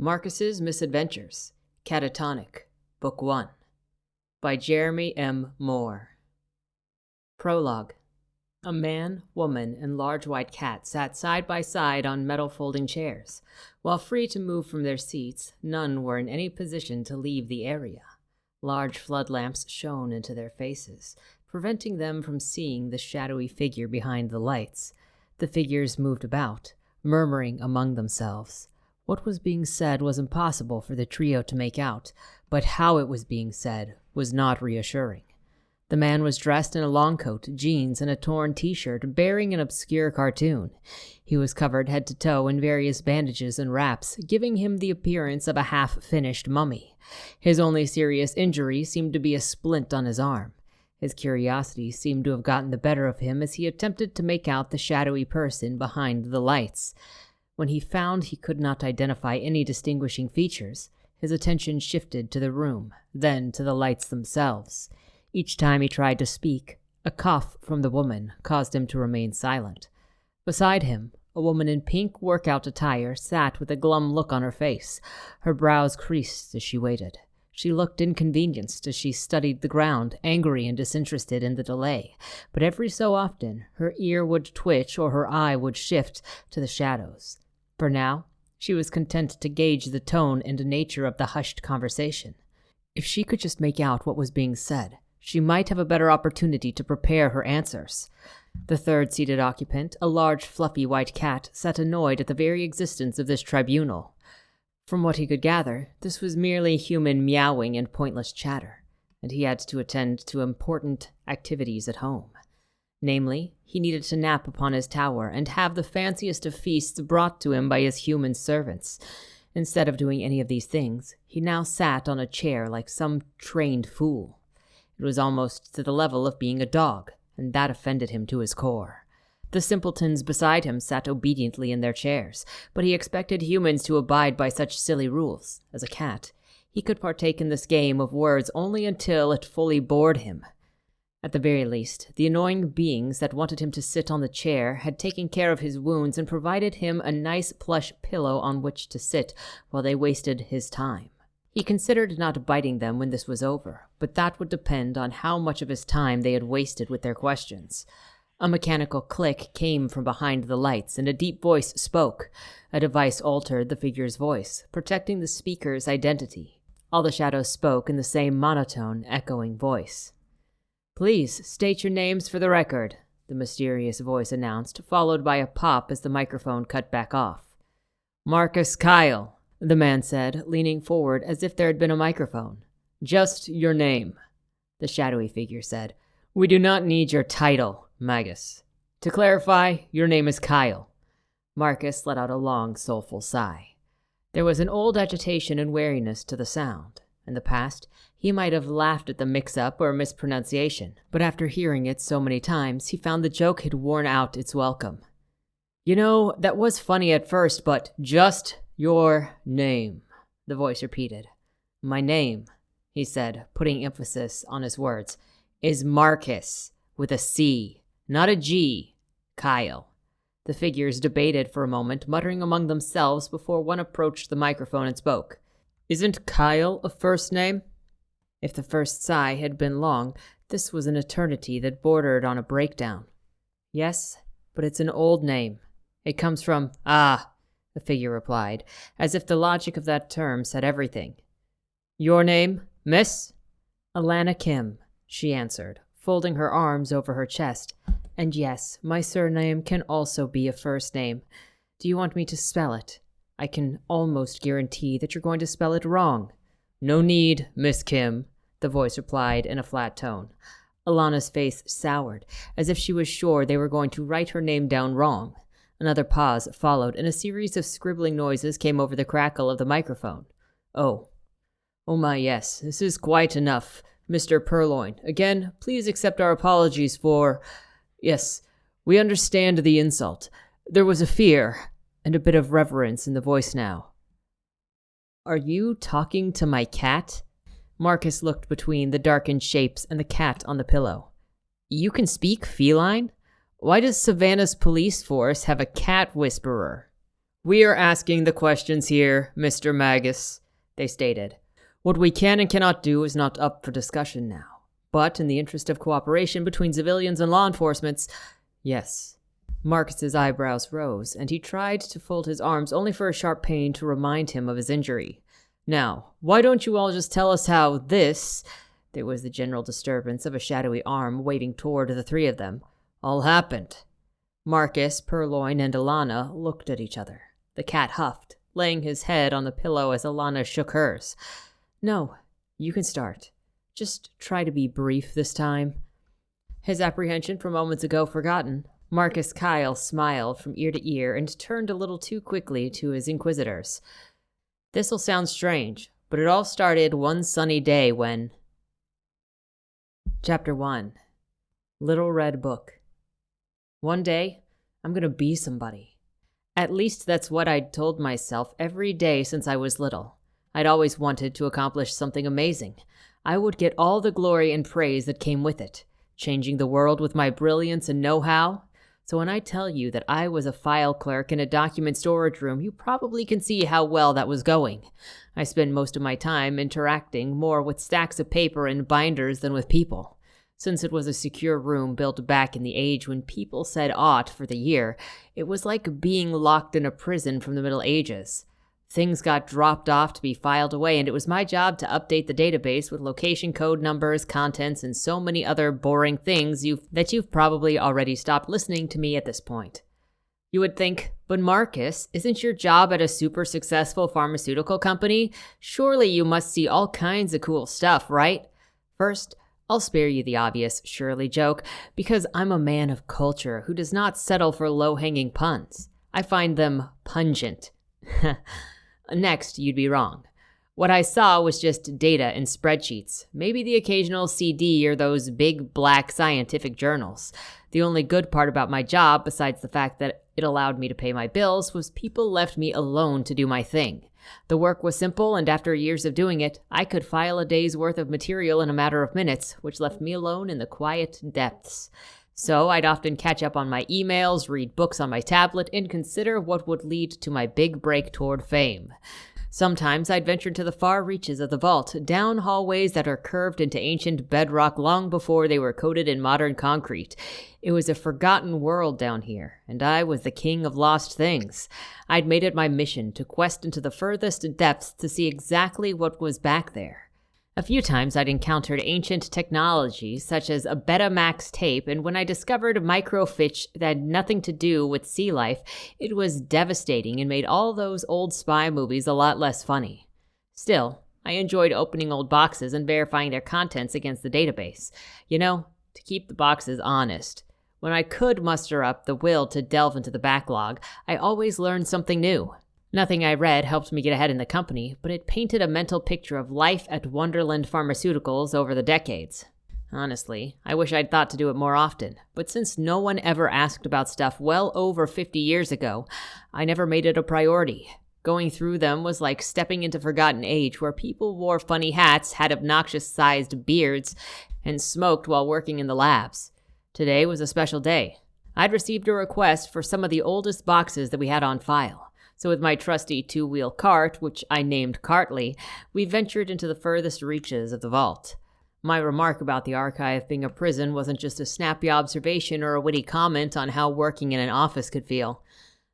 Marcus's Misadventures, Cat-a-tonic, Book 1, by Jeremy M. Moore. Prologue. A man, woman, and large white cat sat side by side on metal folding chairs. While free to move from their seats, none were in any position to leave the area. Large flood lamps shone into their faces, preventing them from seeing the shadowy figure behind the lights. The figures moved about, murmuring among themselves. What was being said was impossible for the trio to make out, but how it was being said was not reassuring. The man was dressed in a long coat, jeans, and a torn t-shirt bearing an obscure cartoon. He was covered head to toe in various bandages and wraps, giving him the appearance of a half-finished mummy. His only serious injury seemed to be a splint on his arm. His curiosity seemed to have gotten the better of him as he attempted to make out the shadowy person behind the lights. When he found he could not identify any distinguishing features, his attention shifted to the room, then to the lights themselves. Each time he tried to speak, a cough from the woman caused him to remain silent. Beside him, a woman in pink workout attire sat with a glum look on her face. Her brows creased as she waited. She looked inconvenienced as she studied the ground, angry and disinterested in the delay. But every so often, her ear would twitch or her eye would shift to the shadows. For now, she was content to gauge the tone and nature of the hushed conversation. If she could just make out what was being said, she might have a better opportunity to prepare her answers. The third seated occupant, a large fluffy white cat, sat annoyed at the very existence of this tribunal. From what he could gather, this was merely human meowing and pointless chatter, and he had to attend to important activities at home. Namely, he needed to nap upon his tower and have the fanciest of feasts brought to him by his human servants. Instead of doing any of these things, he now sat on a chair like some trained fool. It was almost to the level of being a dog, and that offended him to his core. The simpletons beside him sat obediently in their chairs, but he expected humans to abide by such silly rules. As a cat, he could partake in this game of words only until it fully bored him. At the very least, the annoying beings that wanted him to sit on the chair had taken care of his wounds and provided him a nice plush pillow on which to sit while they wasted his time. He considered not biting them when this was over, but that would depend on how much of his time they had wasted with their questions. A mechanical click came from behind the lights, and a deep voice spoke. A device altered the figure's voice, protecting the speaker's identity. All the shadows spoke in the same monotone, echoing voice. "Please state your names for the record," the mysterious voice announced, followed by a pop as the microphone cut back off. "Marcus Kyle," the man said, leaning forward as if there had been a microphone. "Just your name," the shadowy figure said. "We do not need your title, Magus. To clarify, your name is Kyle." Marcus let out a long, soulful sigh. There was an old agitation and wariness to the sound. In the past, he might have laughed at the mix-up or mispronunciation, but after hearing it so many times, he found the joke had worn out its welcome. "You know, that was funny at first, but just your name," the voice repeated. "My name," he said, putting emphasis on his words, "is Marcus, with a C, not a G. Kyle." The figures debated for a moment, muttering among themselves before one approached the microphone and spoke. "Isn't Kyle a first name?" If the first sigh had been long, this was an eternity that bordered on a breakdown. "Yes, but it's an old name. It comes from—" "Ah," the figure replied, as if the logic of that term said everything. "Your name, miss?" "Alana Kim," she answered, folding her arms over her chest. "And yes, my surname can also be a first name. Do you want me to spell it? I can almost guarantee that you're going to spell it wrong." "No need, Miss Kim," the voice replied in a flat tone. Alana's face soured, as if she was sure they were going to write her name down wrong. Another pause followed, and a series of scribbling noises came over the crackle of the microphone. Oh my, yes, this is quite enough. Mr. Purloin, again, please accept our apologies for— Yes, we understand the insult. There was a fear and a bit of reverence in the voice now. "Are you talking to my cat?" Marcus looked between the darkened shapes and the cat on the pillow. "You can speak feline? Why does Savannah's police force have a cat whisperer?" "We are asking the questions here, Mr. Magus," they stated. "What we can and cannot do is not up for discussion now. But in the interest of cooperation between civilians and law enforcement, yes." Marcus's eyebrows rose, and he tried to fold his arms only for a sharp pain to remind him of his injury. "Now, why don't you all just tell us how this," there was the general disturbance of a shadowy arm waving toward the three of them, "all happened?" Marcus, Purloin, and Alana looked at each other. The cat huffed, laying his head on the pillow as Alana shook hers. "No, you can start. Just try to be brief this time." His apprehension from moments ago forgotten, Marcus Kyle smiled from ear to ear and turned a little too quickly to his inquisitors. "This'll sound strange, but it all started one sunny day when—" Chapter 1. Little Red Book. One day, I'm gonna be somebody. At least that's what I'd told myself every day since I was little. I'd always wanted to accomplish something amazing. I would get all the glory and praise that came with it, changing the world with my brilliance and know-how. So when I tell you that I was a file clerk in a document storage room, you probably can see how well that was going. I spent most of my time interacting more with stacks of paper and binders than with people. Since it was a secure room built back in the age when people said "ought" for the year, it was like being locked in a prison from the Middle Ages. Things got dropped off to be filed away, and it was my job to update the database with location code numbers, contents, and so many other boring things that you've probably already stopped listening to me at this point. You would think, but Marcus, isn't your job at a super successful pharmaceutical company? Surely you must see all kinds of cool stuff, right? First, I'll spare you the obvious Shirley joke, because I'm a man of culture who does not settle for low-hanging puns. I find them pungent. Next, you'd be wrong. What I saw was just data and spreadsheets, maybe the occasional CD or those big black scientific journals. The only good part about my job, besides the fact that it allowed me to pay my bills, was people left me alone to do my thing. The work was simple, and after years of doing it, I could file a day's worth of material in a matter of minutes, which left me alone in the quiet depths. So I'd often catch up on my emails, read books on my tablet, and consider what would lead to my big break toward fame. Sometimes I'd venture to the far reaches of the vault, down hallways that are curved into ancient bedrock long before they were coated in modern concrete. It was a forgotten world down here, and I was the king of lost things. I'd made it my mission to quest into the furthest depths to see exactly what was back there. A few times I'd encountered ancient technology, such as a Betamax tape, and when I discovered microfiche that had nothing to do with sea life, it was devastating and made all those old spy movies a lot less funny. Still, I enjoyed opening old boxes and verifying their contents against the database. To keep the boxes honest. When I could muster up the will to delve into the backlog, I always learned something new. Nothing I read helped me get ahead in the company, but it painted a mental picture of life at Wonderland Pharmaceuticals over the decades. Honestly, I wish I'd thought to do it more often, but since no one ever asked about stuff well over 50 years ago, I never made it a priority. Going through them was like stepping into forgotten age where people wore funny hats, had obnoxious-sized beards, and smoked while working in the labs. Today was a special day. I'd received a request for some of the oldest boxes that we had on file. So with my trusty two-wheel cart, which I named Cartly, we ventured into the furthest reaches of the vault. My remark about the archive being a prison wasn't just a snappy observation or a witty comment on how working in an office could feel.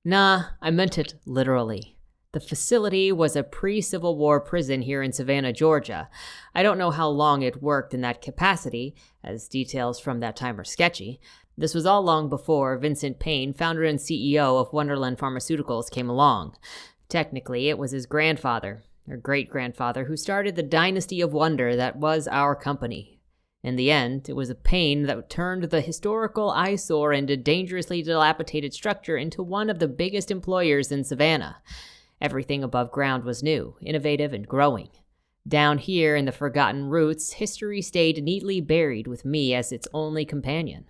Nah, I meant it literally. The facility was a pre-Civil War prison here in Savannah, Georgia. I don't know how long it worked in that capacity, as details from that time are sketchy. This was all long before Vincent Payne, founder and CEO of Wonderland Pharmaceuticals, came along. Technically, it was his grandfather, or great-grandfather, who started the dynasty of wonder that was our company. In the end, it was a Payne that turned the historical eyesore and dangerously dilapidated structure into one of the biggest employers in Savannah. Everything above ground was new, innovative, and growing. Down here in the forgotten roots, history stayed neatly buried with me as its only companion.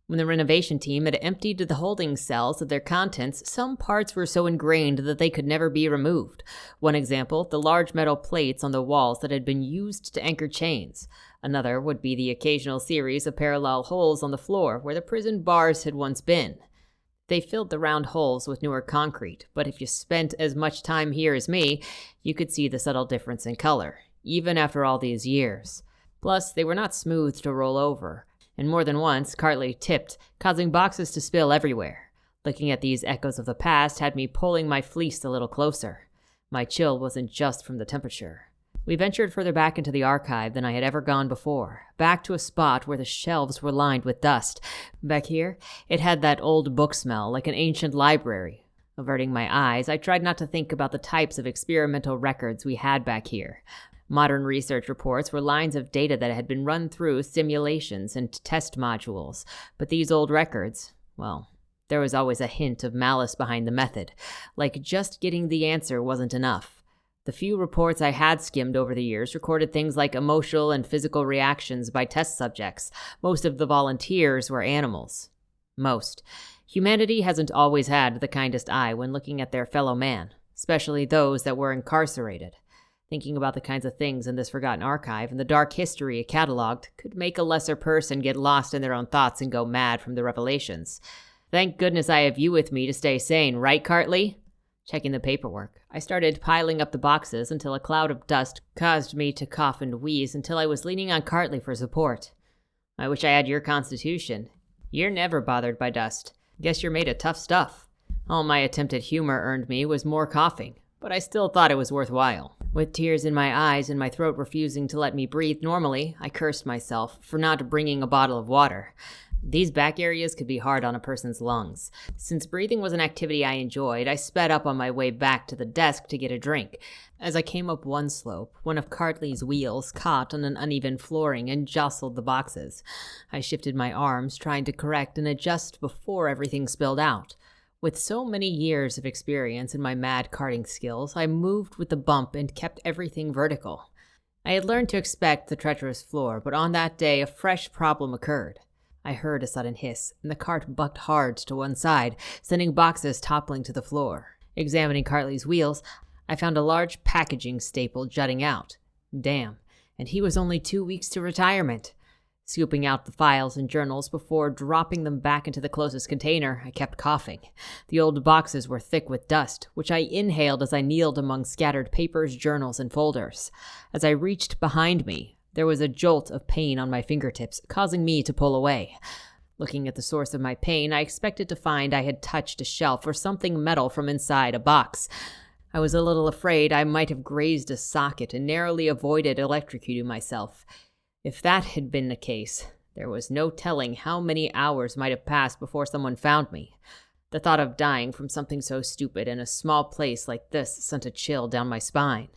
When the renovation team had emptied the holding cells of their contents, some parts were so ingrained that they could never be removed. One example, the large metal plates on the walls that had been used to anchor chains. Another would be the occasional series of parallel holes on the floor where the prison bars had once been. They filled the round holes with newer concrete, but if you spent as much time here as me, you could see the subtle difference in color, even after all these years. Plus, they were not smooth to roll over, and more than once, Cartley tipped, causing boxes to spill everywhere. Looking at these echoes of the past had me pulling my fleece a little closer. My chill wasn't just from the temperature. We ventured further back into the archive than I had ever gone before, back to a spot where the shelves were lined with dust. Back here, it had that old book smell, like an ancient library. Averting my eyes, I tried not to think about the types of experimental records we had back here. Modern research reports were lines of data that had been run through simulations and test modules, but these old records, well, there was always a hint of malice behind the method, like just getting the answer wasn't enough. The few reports I had skimmed over the years recorded things like emotional and physical reactions by test subjects. Most of the volunteers were animals. Most. Humanity hasn't always had the kindest eye when looking at their fellow man, especially those that were incarcerated. Thinking about the kinds of things in this forgotten archive and the dark history it cataloged could make a lesser person get lost in their own thoughts and go mad from the revelations. Thank goodness I have you with me to stay sane, right, Cartley? Checking the paperwork, I started piling up the boxes until a cloud of dust caused me to cough and wheeze until I was leaning on Cartley for support. I wish I had your constitution. You're never bothered by dust. Guess you're made of tough stuff. All my attempt at humor earned me was more coughing, but I still thought it was worthwhile. With tears in my eyes and my throat refusing to let me breathe normally, I cursed myself for not bringing a bottle of water. These back areas could be hard on a person's lungs. Since breathing was an activity I enjoyed, I sped up on my way back to the desk to get a drink. As I came up one slope, one of Cartley's wheels caught on an uneven flooring and jostled the boxes. I shifted my arms, trying to correct and adjust before everything spilled out. With so many years of experience in my mad carting skills, I moved with the bump and kept everything vertical. I had learned to expect the treacherous floor, but on that day a fresh problem occurred. I heard a sudden hiss, and the cart bucked hard to one side, sending boxes toppling to the floor. Examining Cartley's wheels, I found a large packaging staple jutting out. Damn, and he was only 2 weeks to retirement. Scooping out the files and journals before dropping them back into the closest container, I kept coughing. The old boxes were thick with dust, which I inhaled as I kneeled among scattered papers, journals, and folders. As I reached behind me, there was a jolt of pain on my fingertips, causing me to pull away. Looking at the source of my pain, I expected to find I had touched a shelf or something metal from inside a box. I was a little afraid I might have grazed a socket and narrowly avoided electrocuting myself. If that had been the case, there was no telling how many hours might have passed before someone found me. The thought of dying from something so stupid in a small place like this sent a chill down my spine.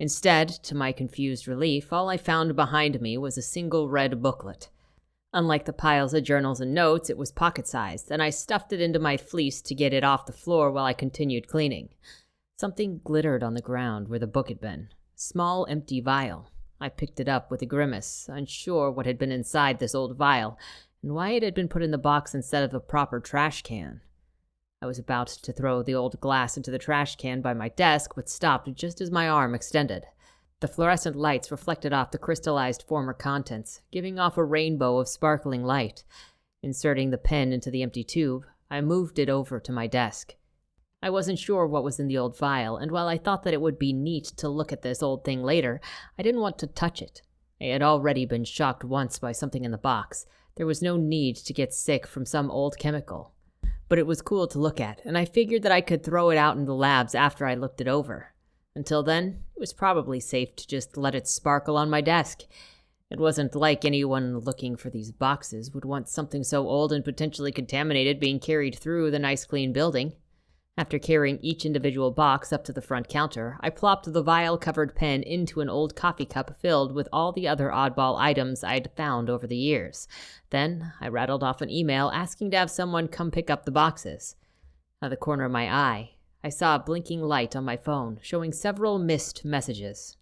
Instead, to my confused relief, all I found behind me was a single red booklet. Unlike the piles of journals and notes, it was pocket-sized, and I stuffed it into my fleece to get it off the floor while I continued cleaning. Something glittered on the ground where the book had been. Small, empty vial. I picked it up with a grimace, unsure what had been inside this old vial, and why it had been put in the box instead of a proper trash can. I was about to throw the old glass into the trash can by my desk, but stopped just as my arm extended. The fluorescent lights reflected off the crystallized former contents, giving off a rainbow of sparkling light. Inserting the pen into the empty tube, I moved it over to my desk. I wasn't sure what was in the old vial, and while I thought that it would be neat to look at this old thing later, I didn't want to touch it. I had already been shocked once by something in the box. There was no need to get sick from some old chemical. But it was cool to look at, and I figured that I could throw it out in the labs after I looked it over. Until then, it was probably safe to just let it sparkle on my desk. It wasn't like anyone looking for these boxes would want something so old and potentially contaminated being carried through the nice clean building. After carrying each individual box up to the front counter, I plopped the vial-covered pen into an old coffee cup filled with all the other oddball items I'd found over the years. Then I rattled off an email asking to have someone come pick up the boxes. Out of the corner of my eye, I saw a blinking light on my phone, showing several missed messages.